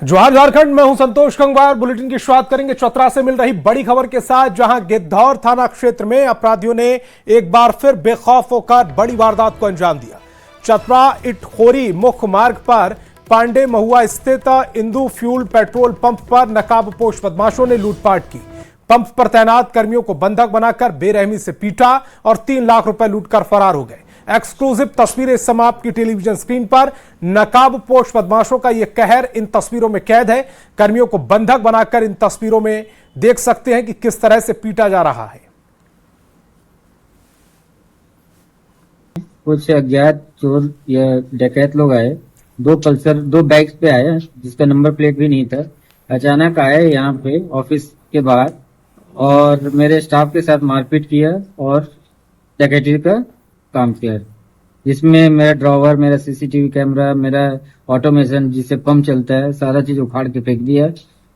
जोहार झारखंड। मैं हूं संतोष गंगवार। बुलेटिन की शुरुआत करेंगे चतरा से मिल रही बड़ी खबर के साथ, जहां गिद्धौर थाना क्षेत्र में अपराधियों ने एक बार फिर बेखौफ होकर बड़ी वारदात को अंजाम दिया। चतरा इटखोरी मुख्य मार्ग पर पांडे महुआ स्थित इंदू फ्यूल पेट्रोल पंप पर नकाबपोश बदमाशों ने लूटपाट की। पंप पर तैनात कर्मियों को बंधक बनाकर बेरहमी से पीटा और 3 लाख रुपए लूटकर फरार हो गए। एक्सक्लूसिव तस्वीरें इस समय आपकी टेलीविजन स्क्रीन पर। नकाबपोश बदमाशों का यह कहर इन तस्वीरों में कैद है। कर्मियों को बंधक बनाकर इन तस्वीरों में देख सकते हैं कि किस तरह से पीटा जा रहा है। कुछ अज्ञात चोर या डकैत लोग आए, 2 बाइक्स पे आए जिसका नंबर प्लेट भी नहीं था। अचानक आए यहाँ पे ऑफिस के बाहर और मेरे स्टाफ के साथ मारपीट किया और डकैती का काम किया, जिसमें मेरा ड्रॉवर, मेरा सीसीटीवी कैमरा, मेरा ऑटोमेशन जिससे पंप चलता है, सारा चीज उखाड़ के फेंक दिया।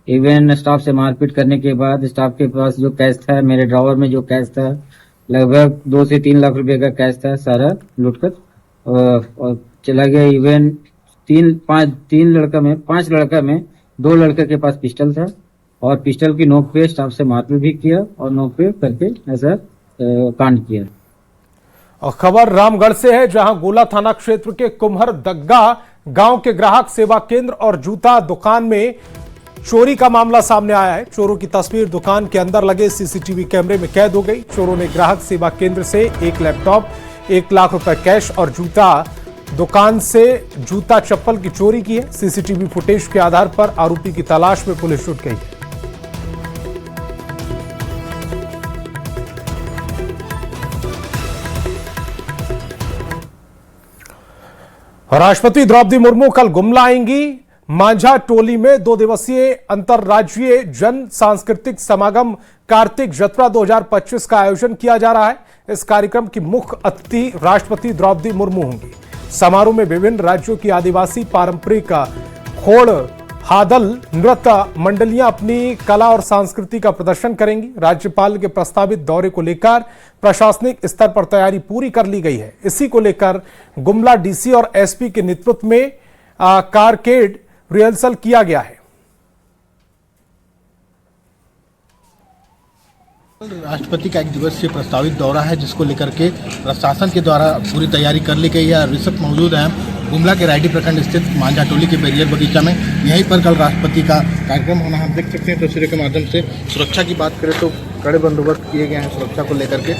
इवन स्टाफ से मारपीट करने के बाद स्टाफ के पास जो कैश था, मेरे ड्रॉवर में जो कैश था, लगभग 2 से 3 लाख रुपए का कैश था, सारा लूटकर और चला गया। इवन 5 लड़का में 2 लड़के के पास पिस्टल था और पिस्टल की नोक पे स्टाफ से मारपीट भी किया और नोक पे करके ऐसा कांड किया। और खबर रामगढ़ से है, जहां गोला थाना क्षेत्र के कुम्हर दग्गा गांव के ग्राहक सेवा केंद्र और जूता दुकान में चोरी का मामला सामने आया है। चोरों की तस्वीर दुकान के अंदर लगे सीसीटीवी कैमरे में कैद हो गई। चोरों ने ग्राहक सेवा केंद्र से 1 लैपटॉप, 1 लाख रुपए कैश और जूता दुकान से जूता चप्पल की चोरी की है। सीसीटीवी फुटेज के आधार पर आरोपी की तलाश में पुलिस जुट गई है। राष्ट्रपति द्रौपदी मुर्मू कल गुमला आएंगी। मांझा टोली में 2 दिवसीय अंतर्राज्यीय जन सांस्कृतिक समागम कार्तिक जत्रा 2025 का आयोजन किया जा रहा है। इस कार्यक्रम की मुख्य अतिथि राष्ट्रपति द्रौपदी मुर्मू होंगी। समारोह में विभिन्न राज्यों की आदिवासी पारंपरिक होड़ हादल नृत्य मंडलियां अपनी कला और संस्कृति का प्रदर्शन करेंगी। राज्यपाल के प्रस्तावित दौरे को लेकर प्रशासनिक स्तर पर तैयारी पूरी कर ली गई है। इसी को लेकर गुमला डीसी और एसपी के नेतृत्व में कारकेड रिहर्सल किया गया है। राष्ट्रपति का 1 दिवसीय प्रस्तावित दौरा है, जिसको लेकर के प्रशासन के द्वारा पूरी तैयारी कर ली गई है। ऋषभ मौजूद हैं गुमला के रायडी प्रखंड स्थित मांझा टोली के बैरियर बगीचा में। यहीं पर कल राष्ट्रपति का कार्यक्रम होना हम देख सकते हैं तस्वीरों के माध्यम से। सुरक्षा की बात करें तो कड़े बंदोबस्त किए गए हैं सुरक्षा को लेकर के।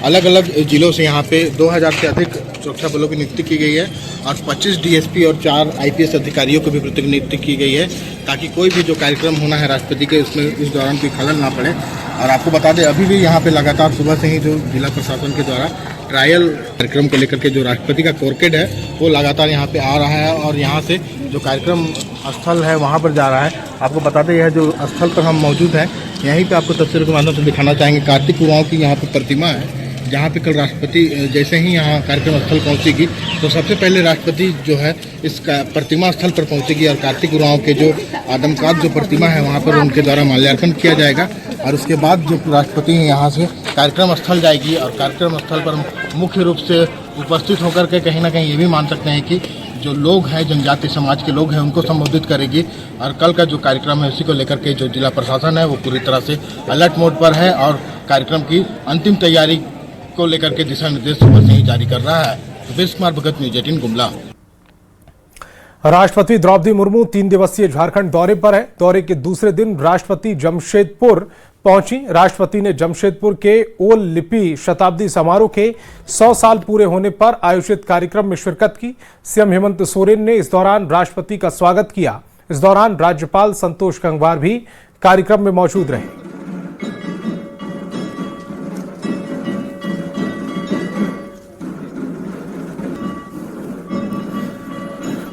अलग अलग जिलों से यहाँ पे 2000 से अधिक सुरक्षा बलों की नियुक्ति की गई है और 25 डीएसपी और 4 आईपीएस अधिकारियों को भी प्रतिनियुक्ति की गई है, ताकि कोई भी जो कार्यक्रम होना है राष्ट्रपति के, उसमें इस दौरान कोई खलल ना पड़े। और आपको बता दें, अभी भी यहाँ पे लगातार सुबह से ही जो जिला प्रशासन के द्वारा ट्रायल कार्यक्रम को लेकर के जो राष्ट्रपति का कोरकेड है वो लगातार यहाँ पे आ रहा है और यहाँ से जो कार्यक्रम स्थल है वहाँ पर जा रहा है। आपको बता दें, यह जो स्थल पर हम मौजूद हैं, यहीं पे आपको तस्वीरों के माध्यम से दिखाना चाहेंगे। कार्तिक उरांव की यहाँ पे प्रतिमा है, जहाँ पे कल राष्ट्रपति जैसे ही यहाँ कार्यक्रम स्थल पहुँचेगी तो सबसे पहले राष्ट्रपति जो है इस प्रतिमा स्थल पर पहुँचेगी और कार्तिक उरांव के जो आदमकद जो प्रतिमा है वहाँ पर उनके द्वारा माल्यार्पण किया जाएगा। और उसके बाद जो राष्ट्रपति यहाँ से कार्यक्रम स्थल जाएगी और कार्यक्रम स्थल पर मुख्य रूप से उपस्थित होकर के कहीं ना कहीं ये भी मान सकते हैं कि जो लोग हैं, जनजाति समाज के लोग हैं, उनको संबोधित करेगी। और कल का जो कार्यक्रम है उसी को लेकर के जो जिला प्रशासन है वो पूरी तरह से अलर्ट मोड पर है और कार्यक्रम की अंतिम तैयारी को लेकर के दिशा निर्देश सुबह से ही जारी कर रहा है। सुबेश कुमार भगत, न्यूज़ 18 गुमला। राष्ट्रपति द्रौपदी मुर्मू 3 दिवसीय झारखंड दौरे पर है। दौरे के दूसरे दिन राष्ट्रपति जमशेदपुर पहुंची। राष्ट्रपति ने जमशेदपुर के ओल लिपि शताब्दी समारोह के 100 साल पूरे होने पर आयोजित कार्यक्रम में शिरकत की। सीएम हेमंत सोरेन ने इस दौरान राष्ट्रपति का स्वागत किया। इस दौरान राज्यपाल संतोष गंगवार भी कार्यक्रम में मौजूद रहे।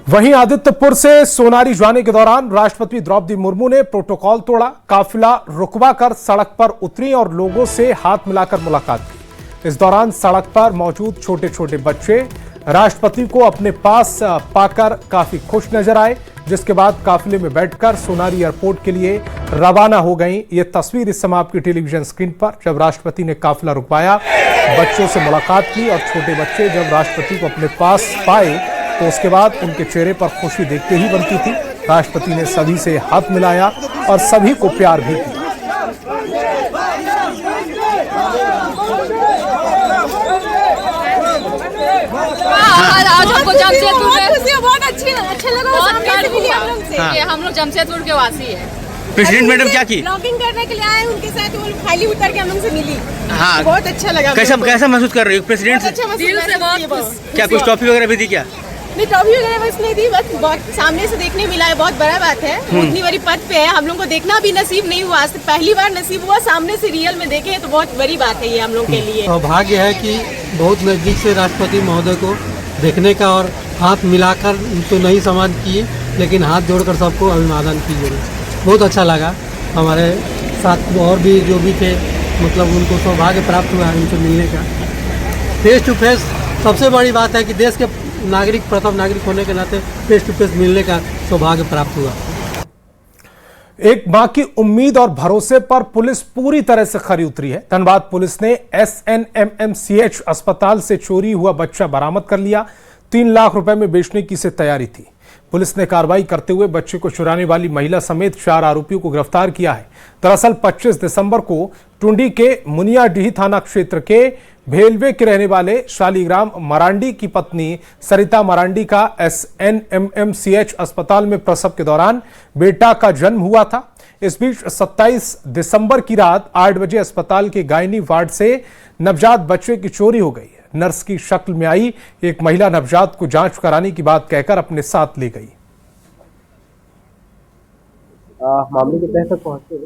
वहीं आदित्यपुर से सोनारी जाने के दौरान राष्ट्रपति द्रौपदी मुर्मू ने प्रोटोकॉल तोड़ा। काफिला रुकवा कर सड़क पर उतरी और लोगों से हाथ मिलाकर मुलाकात की। इस दौरान सड़क पर मौजूद छोटे छोटे बच्चे राष्ट्रपति को अपने पास पाकर काफी खुश नजर आए, जिसके बाद काफिले में बैठकर सोनारी एयरपोर्ट के लिए रवाना हो गई। ये तस्वीर इस समय आपकी टेलीविजन स्क्रीन पर, जब राष्ट्रपति ने काफिला रुकवाया, बच्चों से मुलाकात की और छोटे बच्चे जब राष्ट्रपति को अपने पास पाए तो उसके बाद उनके चेहरे पर खुशी देखते ही बनती थी। राष्ट्रपति ने सभी से हाथ मिलाया और सभी को प्यार भी किया। आज हमको जमशेदपुर बहुत अच्छा लगा। हम लोग जमशेदपुर के वासी हैं। प्रेसिडेंट मैडम क्या की? ब्लॉगिंग करने के लिए आए, उनके साथ वो फाइली उतर के हम लोग से मिली। हाँ, बहुत अच्छा लगा। कैसा महसूस कर रही हो प्रेसिडेंट से? दिल से बहुत। क्या कुछ टॉफी वगैरह भी दी क्या? नहीं, टॉफी वगैरह बस नहीं दी, बस बहुत सामने से देखने मिला है, बहुत बड़ा बात है। उतनी बड़ी पद पे है, हम लोग को देखना भी नसीब नहीं हुआ, आज पहली बार नसीब हुआ, सामने से रियल में देखे तो बहुत बड़ी बात है ये हम लोग के लिए। सौभाग्य है कि बहुत नज़दीक से राष्ट्रपति महोदय को देखने का, और हाथ मिलाकर तो नहीं सम्मान किए, लेकिन हाथ जोड़कर सबको अभिवादन किए। बहुत अच्छा लगा। हमारे साथ और भी जो भी थे, मतलब उनको सौभाग्य प्राप्त हुआ उनसे मिलने का। फेस टू फेस सबसे बड़ी बात है कि देश के नागरिक, प्रथम नागरिक होने के नाते फेस टू फेस मिलने का सौभाग्य प्राप्त हुआ। एक मां की उम्मीद और भरोसे पर पुलिस पूरी तरह से खरी उतरी है। धनबाद पुलिस ने SNMMCH अस्पताल से चोरी हुआ बच्चा बरामद कर लिया। 3 लाख रुपए में बेचने की इसे तैयारी थी। पुलिस ने कार्रवाई करते हुए बच्चे को चुराने वाली महिला समेत 4 आरोपियों को गिरफ्तार किया है। दरअसल 25 दिसंबर को टुंडी के मुनियाडीह थाना क्षेत्र के भेलवे के रहने वाले शालीग्राम मरांडी की पत्नी सरिता मरांडी का SNMMCH अस्पताल में प्रसव के दौरान बेटा का जन्म हुआ था। इस बीच 27 दिसंबर की रात 8 बजे अस्पताल के गायनी वार्ड से नवजात बच्चे की चोरी हो गई। नर्स की शक्ल में आई एक महिला नवजात को जांच कराने की बात कहकर अपने साथ ले गई। मामले के तहत तक पहुंचे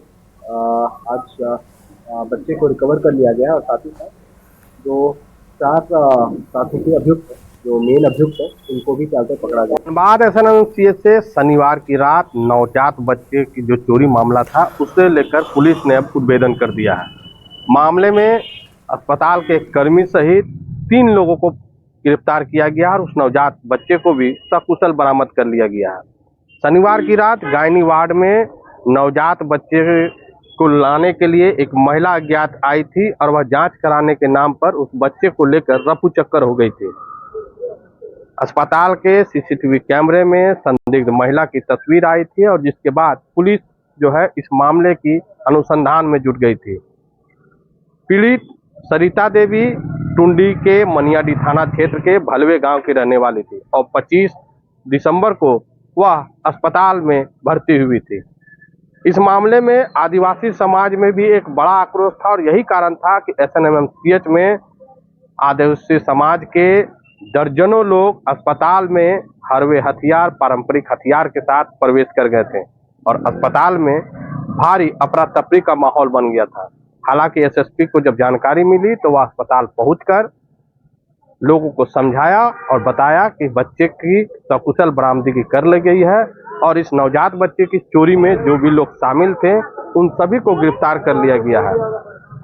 आज बच्चे को रिकवर कर लिया गया और साथ ही साथ जो 4 प्राथमिकी अभियुक्त, जो मेन अभियुक्त है, उनको भी चालते पकड़ा गया। धनबाद SNMMCH से शनिवार की रात नवजात बच्चे की जो चोरी मामला था, उसे लेकर पुलिस ने अब उद्भेदन कर दिया है। मामले में अस्पताल के कर्मी सहित 3 लोगों को गिरफ्तार किया गया और उस नवजात बच्चे को भी सकुशल बरामद कर लिया गया है। शनिवार की रात गायनी वार्ड में नवजात बच्चे को लाने के लिए एक महिला अज्ञात आई थी और वह जांच कराने के नाम पर उस बच्चे को लेकर रफू चक्कर हो गई थी। अस्पताल के CCTV कैमरे में संदिग्ध महिला की तस्वीर आई थी और जिसके बाद पुलिस जो है इस मामले की अनुसंधान में जुट गई थी। पीड़ित सरिता देवी टुंडी के मनियाडीह थाना क्षेत्र के भलवे गांव की रहने वाली थी और 25 दिसंबर को वह अस्पताल में भर्ती हुई थी। इस मामले में आदिवासी समाज में भी एक बड़ा आक्रोश था और यही कारण था कि SNMMCH में आदिवासी समाज के दर्जनों लोग अस्पताल में हरवे हथियार, पारंपरिक हथियार के साथ प्रवेश कर गए थे और अस्पताल में भारी अफरा तफरी का माहौल बन गया था। हालांकि SSP को जब जानकारी मिली तो वह अस्पताल पहुंचकर लोगों को समझाया और बताया कि बच्चे की सकुशल बरामदगी कर ली गई है और इस नवजात बच्चे की चोरी में जो भी लोग शामिल थे उन सभी को गिरफ्तार कर लिया गया है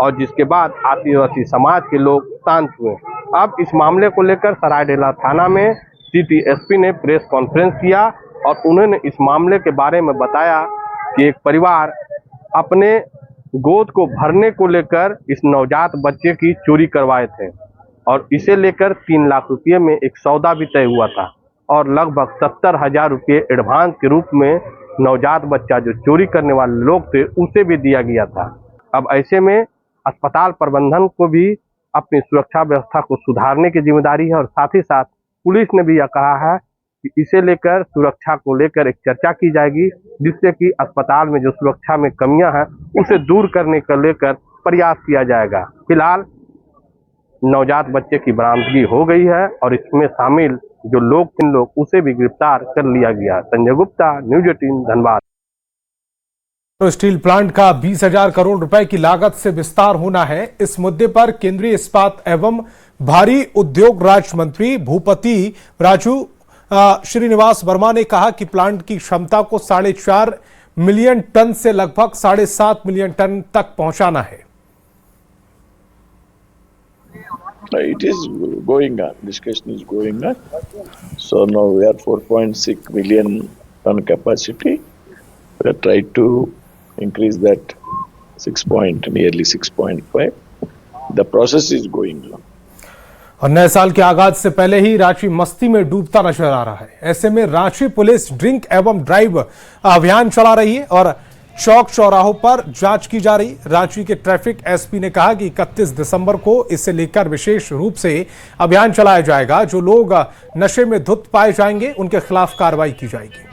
और जिसके बाद आदिवासी समाज के लोग शांत हुए। अब इस मामले को लेकर सरायडेला थाना में सिटी SP ने प्रेस कॉन्फ्रेंस किया और उन्होंने इस मामले के बारे में बताया कि एक परिवार अपने गोद को भरने को लेकर इस नवजात बच्चे की चोरी करवाए थे और इसे लेकर 3 लाख रुपये में एक सौदा भी तय हुआ था और लगभग 70,000 रुपये एडवांस के रूप में नवजात बच्चा जो चोरी करने वाले लोग थे उसे भी दिया गया था। अब ऐसे में अस्पताल प्रबंधन को भी अपनी सुरक्षा व्यवस्था को सुधारने की जिम्मेदारी है और साथ ही साथ पुलिस ने भी यह कहा है कि इसे लेकर सुरक्षा को लेकर एक चर्चा की जाएगी जिससे कि अस्पताल में जो सुरक्षा में कमियां हैं उसे दूर करने को लेकर प्रयास किया जाएगा। फिलहाल नवजात बच्चे की बरामदगी हो गई है और इसमें शामिल जो लोग 3 लोग उसे भी गिरफ्तार कर लिया गया। संजय गुप्ता, न्यूज़ 18 धनबाद। तो स्टील प्लांट का 20,000 करोड़ रुपए की लागत से विस्तार होना है। इस मुद्दे पर केंद्रीय इस्पात एवं भारी उद्योग राज्य मंत्री भूपति राजू श्रीनिवास वर्मा ने कहा कि प्लांट की क्षमता को 4.5 मिलियन टन से लगभग 7.5 मिलियन टन तक पहुंचाना है। It is going on. Discussion is going on. So now we are 4.6 million ton capacity. We are trying to increase that nearly 6.5. The process is going on. और नए साल के आगाज से पहले ही रांची मस्ती में डूबता नजर आ रहा है। ऐसे में रांची पुलिस ड्रिंक एवं ड्राइव अभियान चला रही है और चौक चौराहों पर जांच की जा रही। रांची के ट्रैफिक एसपी ने कहा कि 31 दिसंबर को इसे लेकर विशेष रूप से अभियान चलाया जाएगा। जो लोग नशे में धुत पाए जाएंगे उनके खिलाफ कार्रवाई की जाएगी।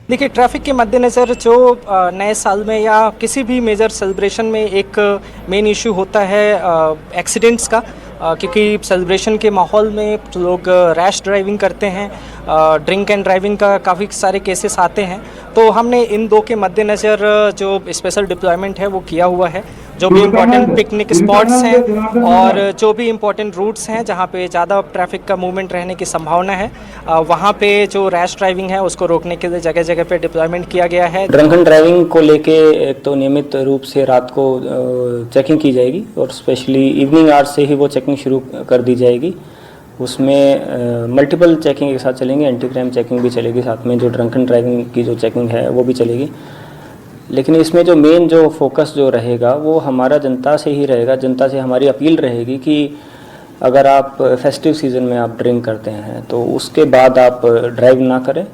देखिए, ट्रैफिक के मद्देनज़र जो नए साल में या किसी भी मेजर सेलिब्रेशन में एक मेन इशू होता है एक्सीडेंट्स का, क्योंकि सेलिब्रेशन के माहौल में लोग रैश ड्राइविंग करते हैं, ड्रिंक एंड ड्राइविंग का काफ़ी सारे केसेस आते हैं। तो हमने इन दो के मद्देनज़र जो स्पेशल डिप्लॉयमेंट है वो किया हुआ है। जो भी इम्पोर्टेंट पिकनिक स्पॉट्स हैं और जो भी इम्पोर्टेंट रूट्स हैं जहाँ पे ज़्यादा ट्रैफिक का मूवमेंट रहने की संभावना है, वहाँ पे जो रैश ड्राइविंग है उसको रोकने के लिए जगह जगह पे डिप्लॉयमेंट किया गया है। ड्रंकन ड्राइविंग को लेके एक तो नियमित रूप से रात को चेकिंग की जाएगी और स्पेशली इवनिंग आवर्स से ही वो चेकिंग शुरू कर दी जाएगी। उसमें मल्टीपल चेकिंग के साथ चलेंगे, एंटी क्राइम चेकिंग भी चलेगी साथ में, जो ड्रंकन ड्राइविंग की जो चेकिंग है वो भी चलेगी। लेकिन इसमें जो मेन जो फोकस जो रहेगा वो हमारा जनता से ही रहेगा। जनता से हमारी अपील रहेगी कि अगर आप फेस्टिव सीजन में आप ड्रिंक करते हैं तो उसके बाद आप ड्राइव ना करें।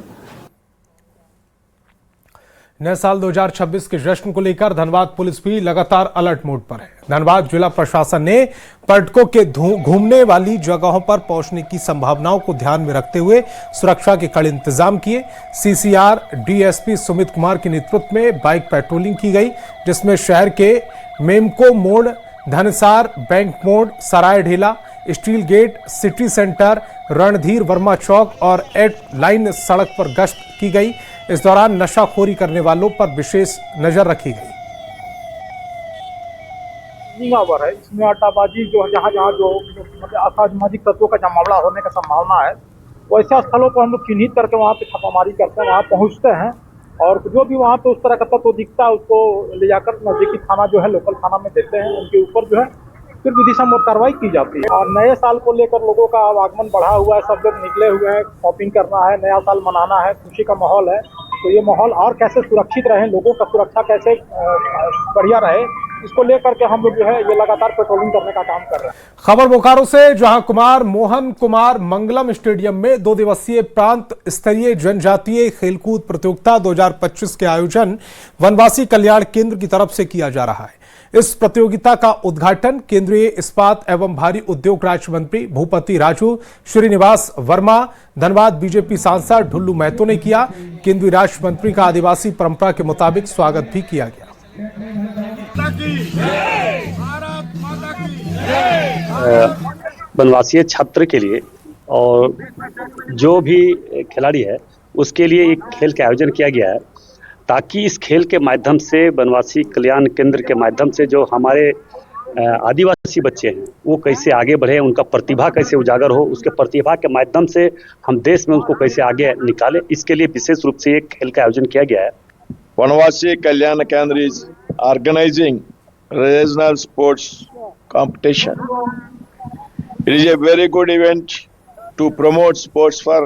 नए साल 2026 के जश्न को लेकर धनबाद पुलिस भी लगातार अलर्ट मोड पर है। धनबाद जिला प्रशासन ने पर्यटकों के घूमने वाली जगहों पर पहुंचने की संभावनाओं को ध्यान में रखते हुए सुरक्षा के कड़े इंतजाम किए। सीसीआर डीएसपी सुमित कुमार के नेतृत्व में बाइक पेट्रोलिंग की गई, जिसमें शहर के मेमको मोड़, धनसार बैंक मोड़, Sarai Dhela, steel gate, city centre, Randhir Verma चौक और 8 लाइन सड़क पर गश्त की गई। इस दौरान नशाखोरी करने वालों पर विशेष नजर रखी गई। है इसमें अड्डाबाजी जो जहाँ जहाँ जो मतलब असामाजिक तत्वों का मामला होने का संभावना है, वैसे स्थलों को हम लोग चिन्हित करके वहाँ पे छापामारी करते हैं, वहाँ पहुँचते हैं और जो भी वहाँ पे उस तरह का तत्व दिखता है उसको ले जाकर नजदीकी थाना जो है लोकल थाना में देते हैं। उनके ऊपर जो है फिर विधि सम्मत कार्रवाई की जाती है। और नए साल को लेकर लोगों का आवागमन बढ़ा हुआ है, सब लोग निकले हुए हैं, शॉपिंग करना है, नया साल मनाना है, खुशी का माहौल है। तो ये माहौल और कैसे सुरक्षित रहे, लोगों का सुरक्षा कैसे बढ़िया रहे, इसको लेकर के हम लोग जो है ये लगातार पेट्रोलिंग करने का काम कर रहे हैं। खबर बोकारो से, जहां कुमार मोहन कुमार मंगलम स्टेडियम में 2 दिवसीय प्रांत स्तरीय जनजातीय खेलकूद प्रतियोगिता 2025 के आयोजन वनवासी कल्याण केंद्र की तरफ से किया जा रहा है। इस प्रतियोगिता का उद्घाटन केंद्रीय इस्पात एवं भारी उद्योग राज्य मंत्री भूपति राजू श्रीनिवास वर्मा, धनबाद बीजेपी सांसद ढुल्लू महतो ने किया। केंद्रीय राज्य मंत्री का आदिवासी परंपरा के मुताबिक स्वागत भी किया गया। वनवासी छात्र के लिए और जो भी खिलाड़ी है उसके लिए एक खेल का आयोजन किया गया है, ताकि इस खेल के माध्यम से वनवासी कल्याण केंद्र के माध्यम से जो हमारे आदिवासी बच्चे हैं वो कैसे आगे बढ़े, उनका प्रतिभा कैसे उजागर हो, उसके प्रतिभा के माध्यम से हम देश में उनको कैसे आगे निकाले, इसके लिए विशेष रूप से एक खेल का आयोजन किया गया है। Vanvasi Kalyan Kendra is organising regional sports competition. It is a very good event to promote sports for.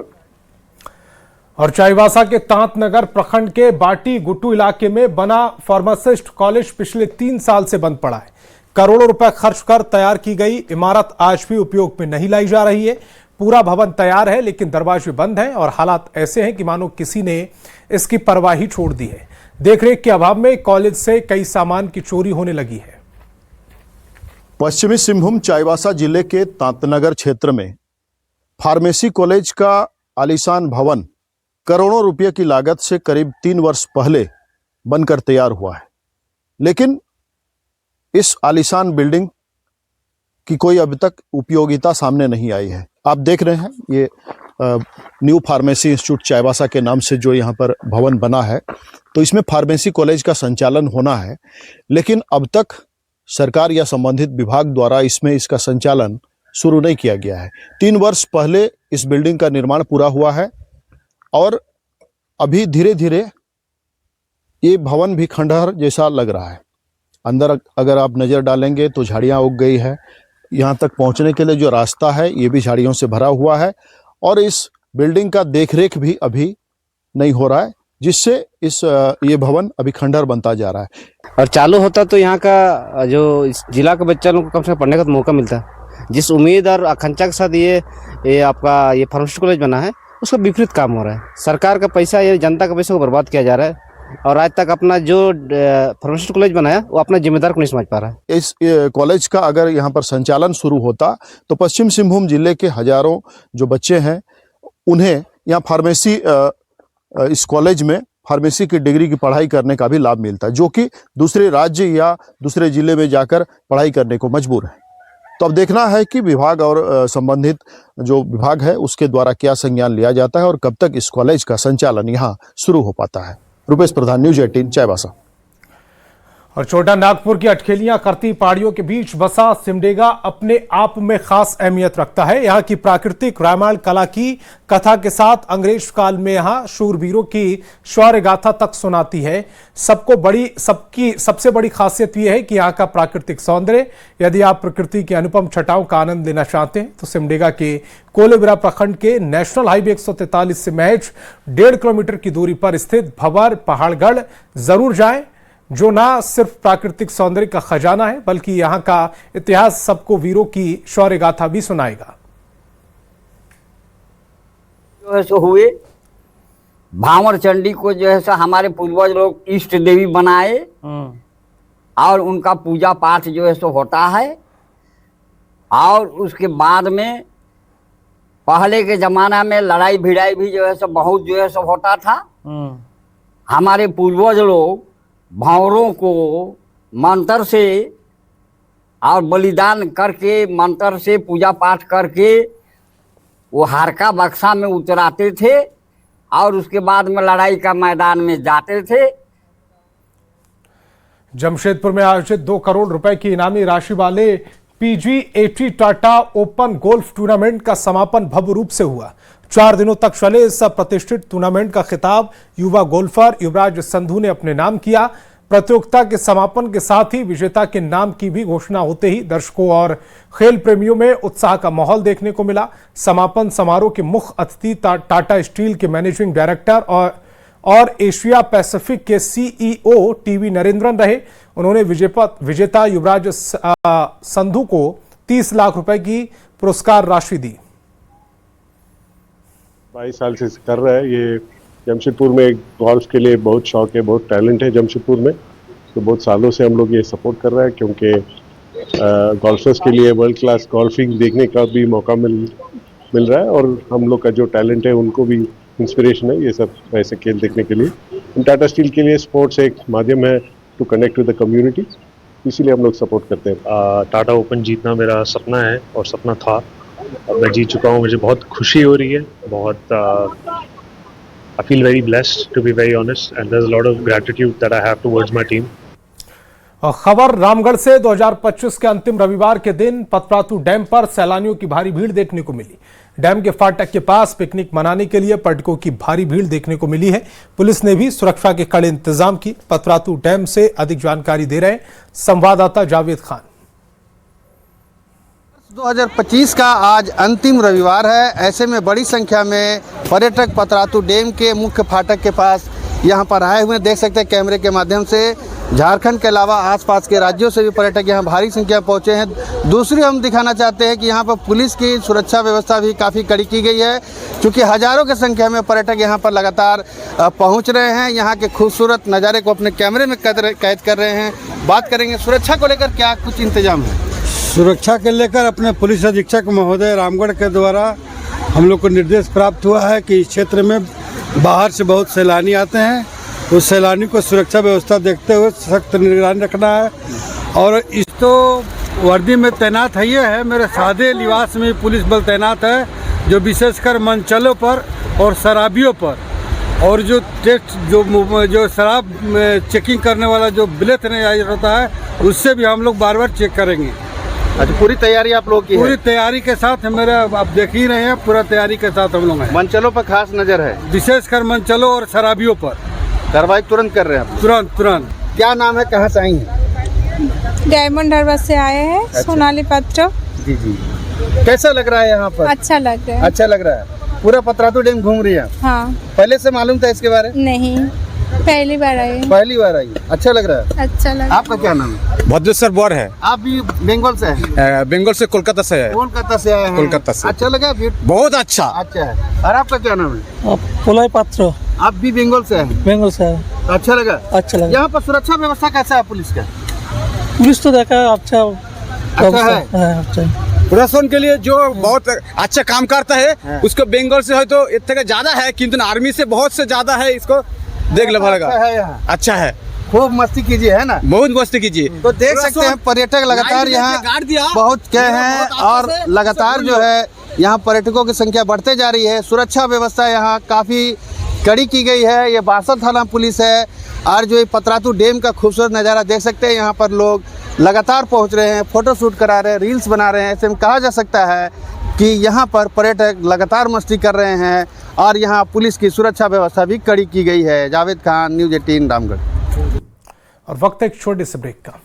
और चाईबासा के तांतनगर प्रखंड के बाटी गुट्टू इलाके में बना फार्मासिस्ट कॉलेज पिछले 3 साल से बंद पड़ा है। करोड़ों रुपए खर्च कर तैयार की गई इमारत आज भी उपयोग में नहीं लाई जा रही है। पूरा भवन तैयार है लेकिन दरवाजे बंद हैं और हालात ऐसे हैं कि मानो किसी ने इसकी परवाह ही छोड़ दी है। देखरेख के अभाव में कॉलेज से कई सामान की चोरी होने लगी है। पश्चिमी सिंहभूम चाईबासा जिले के तांतनगर क्षेत्र में फार्मेसी कॉलेज का आलीशान भवन करोड़ों रुपए की लागत से करीब 3 वर्ष पहले बनकर तैयार हुआ है, लेकिन इस आलीशान बिल्डिंग की कोई अभी तक उपयोगिता सामने नहीं आई है। आप देख रहे हैं ये न्यू फार्मेसी इंस्टीट्यूट चाईबासा के नाम से जो यहाँ पर भवन बना है, तो इसमें फार्मेसी कॉलेज का संचालन होना है, लेकिन अब तक सरकार या संबंधित विभाग द्वारा इसमें इसका संचालन शुरू नहीं किया गया है। 3 वर्ष पहले इस बिल्डिंग का निर्माण पूरा हुआ है और अभी धीरे धीरे ये भवन भी खंडहर जैसा लग रहा है। अंदर अगर आप नज़र डालेंगे तो झाड़ियाँ उग गई है। यहाँ तक पहुँचने के लिए जो रास्ता है ये भी झाड़ियों से भरा हुआ है और इस बिल्डिंग का देखरेख भी अभी नहीं हो रहा है, जिससे ये भवन अभी खंडहर बनता जा रहा है। और चालू होता तो यहाँ का जो जिला के बच्चा लोगों को कम से कम पढ़ने का तो मौका मिलता, जिस उम्मीद और आकांक्षा के साथ ये आपका ये फार्मेसी कॉलेज बना है उसका विपरीत काम हो रहा है। सरकार का पैसा, ये जनता का पैसा को बर्बाद किया जा रहा है और आज तक अपना जो फार्मेसी कॉलेज बनाया वो अपना जिम्मेदार को नहीं समझ पा रहा है। इस कॉलेज का अगर यहाँ पर संचालन शुरू होता तो पश्चिम सिंहभूम जिले के हजारों जो बच्चे हैं उन्हें यहाँ फार्मेसी इस कॉलेज में फार्मेसी की डिग्री की पढ़ाई करने का भी लाभ मिलता है, जो कि दूसरे राज्य या दूसरे जिले में जाकर पढ़ाई करने को मजबूर है। तो अब देखना है कि विभाग और संबंधित जो विभाग है उसके द्वारा क्या संज्ञान लिया जाता है और कब तक इस कॉलेज का संचालन यहाँ शुरू हो पाता है। रुपेश प्रधान, न्यूज़ 18, चाईबासा। और छोटा नागपुर की अटखेलियां करती पहाड़ियों के बीच बसा सिमडेगा अपने आप में खास अहमियत रखता है। यहाँ की प्राकृतिक रामायण कला की कथा के साथ अंग्रेज काल में यहाँ शूरवीरों की शौर्य गाथा तक सुनाती है। सबकी सबसे बड़ी खासियत यह है कि यहाँ का प्राकृतिक सौंदर्य। यदि आप प्रकृति की अनुपम छटाओं का आनंद लेना चाहते हैं तो सिमडेगा के कोलेबिरा प्रखंड के नेशनल हाईवे 143 से महज 1.5 किलोमीटर की दूरी पर स्थित भंवर पहाड़गढ़ जरूर जाएं, जो ना सिर्फ प्राकृतिक सौंदर्य का खजाना है बल्कि यहाँ का इतिहास सबको वीरों की शौर्य गाथा भी सुनाएगा। जो है सो हुए भांवर चंडी को जो है सो हमारे पूर्वज लोग इष्ट देवी बनाए और उनका पूजा पाठ जो है सो होता है। और उसके बाद में पहले के जमाना में लड़ाई भिड़ाई भी जो है सो बहुत जो है सो होता था। हमारे पूर्वज लोग भांवरों को मंत्र से और बलिदान करके मंत्र से पूजा पाठ करके वो हारका बक्सा में उतराते थे और उसके बाद में लड़ाई का मैदान में जाते थे। जमशेदपुर में आयोजित 2 करोड़ रुपए की इनामी राशि वाले PG80 Tata open golf tournament का समापन भव्य रूप से हुआ। 4 दिनों तक चले इस प्रतिष्ठित टूर्नामेंट का खिताब युवा गोल्फर युवराज संधू ने अपने नाम किया। प्रतियोगिता के समापन के साथ ही विजेता के नाम की भी घोषणा होते ही दर्शकों और खेल प्रेमियों में उत्साह का माहौल देखने को मिला। समापन समारोह के मुख्य अतिथि टाटा स्टील के मैनेजिंग डायरेक्टर और एशिया पैसिफिक के CEO TV नरेंद्रन रहे। उन्होंने विजेता युवराज संधू को 30 लाख रुपए की पुरस्कार राशि दी। 22 साल से कर रहा है ये। जमशेदपुर में गोल्फ के लिए बहुत शौक है, बहुत टैलेंट है जमशेदपुर में। तो बहुत सालों से हम लोग ये सपोर्ट कर रहे हैं क्योंकि गोल्फर्स के लिए वर्ल्ड क्लास गोल्फिंग देखने का भी मौका मिल रहा है और हम लोग का जो टैलेंट है उनको भी इंस्पिरेशन है ये सब ऐसे खेल देखने के लिए। टाटा स्टील के लिए स्पोर्ट्स एक माध्यम है to connect with the community, इसीलिए हम लोग सपोर्ट करते हैं। टाटा ओपन जीतना मेरा सपना है और सपना था, अब मैं जीत चुका हूँ। मुझे बहुत खुशी हो रही है, बहुत I feel very blessed to be very honest and there's a lot of gratitude that I have towards my team. खबर रामगढ़ से 2025 के अंतिम रविवार के दिन पतरातू डैम पर सैलानियों की भारी भीड़ देखने को मिली। डैम के फाटक के पास पिकनिक मनाने के लिए पर्यटकों की भारी भीड़ देखने को मिली है। पुलिस ने भी सुरक्षा के कड़े इंतजाम की। पतरातू डैम से अधिक जानकारी दे रहे हैं संवाददाता जावेद खान। 2025 का आज अंतिम रविवार है, ऐसे में बड़ी संख्या में पर्यटक पतरातू डैम के मुख्य फाटक के पास यहाँ पर आए हुए देख सकते हैं कैमरे के माध्यम से। झारखंड के अलावा आसपास के राज्यों से भी पर्यटक यहाँ भारी संख्या में पहुँचे हैं। दूसरी हम दिखाना चाहते हैं कि यहाँ पर पुलिस की सुरक्षा व्यवस्था भी काफ़ी कड़ी की गई है, क्योंकि हज़ारों की संख्या में पर्यटक यहाँ पर लगातार पहुँच रहे हैं। यहाँ के खूबसूरत नज़ारे को अपने कैमरे में कैद कर रहे हैं। बात करेंगे सुरक्षा को लेकर क्या कुछ इंतजाम है। सुरक्षा के लेकर अपने पुलिस अधीक्षक महोदय रामगढ़ के द्वारा हम लोग को निर्देश प्राप्त हुआ है कि इस क्षेत्र में बाहर से बहुत सैलानी आते हैं, उस सैलानी को सुरक्षा व्यवस्था देखते हुए सख्त निगरानी रखना है। और इस तो वर्दी में तैनात है ये है, मेरे सादे लिबास में पुलिस बल तैनात है, जो विशेषकर मंचलों पर और शराबियों पर और जो टेस्ट जो शराब चेकिंग करने वाला जो ब्लेथ नहीं होता है उससे भी हम लोग बार बार चेक करेंगे। अच्छा, पूरी तैयारी आप लोग की पूरी तैयारी के साथ मेरे आप देख ही रहे हैं, पूरा तैयारी के साथ हम लोग हैं। मंचलों पर खास नजर है, विशेषकर मंचलों और शराबियों पर कार्रवाई तुरंत कर रहे हैं। तुरंत। क्या नाम है, कहाँ से आई हैं? डायमंड हार्बर से आए हैं। अच्छा। सोनाली पात्र। जी। कैसा लग रहा है यहाँ पर? अच्छा लग रहा है। अच्छा लग रहा है। पूरा पतरातू डैम घूम रही है? हाँ। पहले से मालूम था इसके बारे में? नहीं। पहली बार आई हूँ। पहली बार आई, अच्छा लग रहा है? अच्छा लगा। आपका क्या नाम है? भद्रेश्वर बौर है। आप भी बंगाल से हैं? बंगाल से, कोलकाता से है। कोलकाता से आए हैं? कोलकाता से। अच्छा लगा? बहुत अच्छा। अच्छा है। और आपका क्या नाम है? पुलय पात्र। आप भी बंगाल से हैं? बंगाल से। अच्छा लगा? अच्छा लगा। यहाँ पर सुरक्षा व्यवस्था कैसा है पुलिस का? पुलिस तो देखा अच्छा है। अच्छा प्रशासन के लिए जो बहुत अच्छा काम करता है उसको बंगाल से है तो इतना ज्यादा है, किंतु आर्मी से बहुत से ज्यादा है। इसको देख लो भरेगा। अच्छा है, खूब मस्ती कीजिए, है ना? बहुत मस्ती कीजिए। तो देख सकते हैं पर्यटक लगातार यहाँ पहुँच गए हैं और लगातार जो है यहाँ पर्यटकों की संख्या बढ़ते जा रही है। सुरक्षा व्यवस्था यहाँ काफ़ी कड़ी की गई है। ये बासर थाना पुलिस है और जो ये पतरातू डैम का खूबसूरत नज़ारा देख सकते हैं। यहाँ पर लोग लगातार पहुँच रहे हैं, फ़ोटो शूट करा रहे हैं, रील्स बना रहे हैं। ऐसे में कहा जा सकता है कि यहाँ पर पर्यटक लगातार मस्ती कर रहे हैं और यहाँ पुलिस की सुरक्षा व्यवस्था भी कड़ी की गई है। जावेद खान, न्यूज़ 18 रामगढ़। और वक्त एक छोटे से ब्रेक का।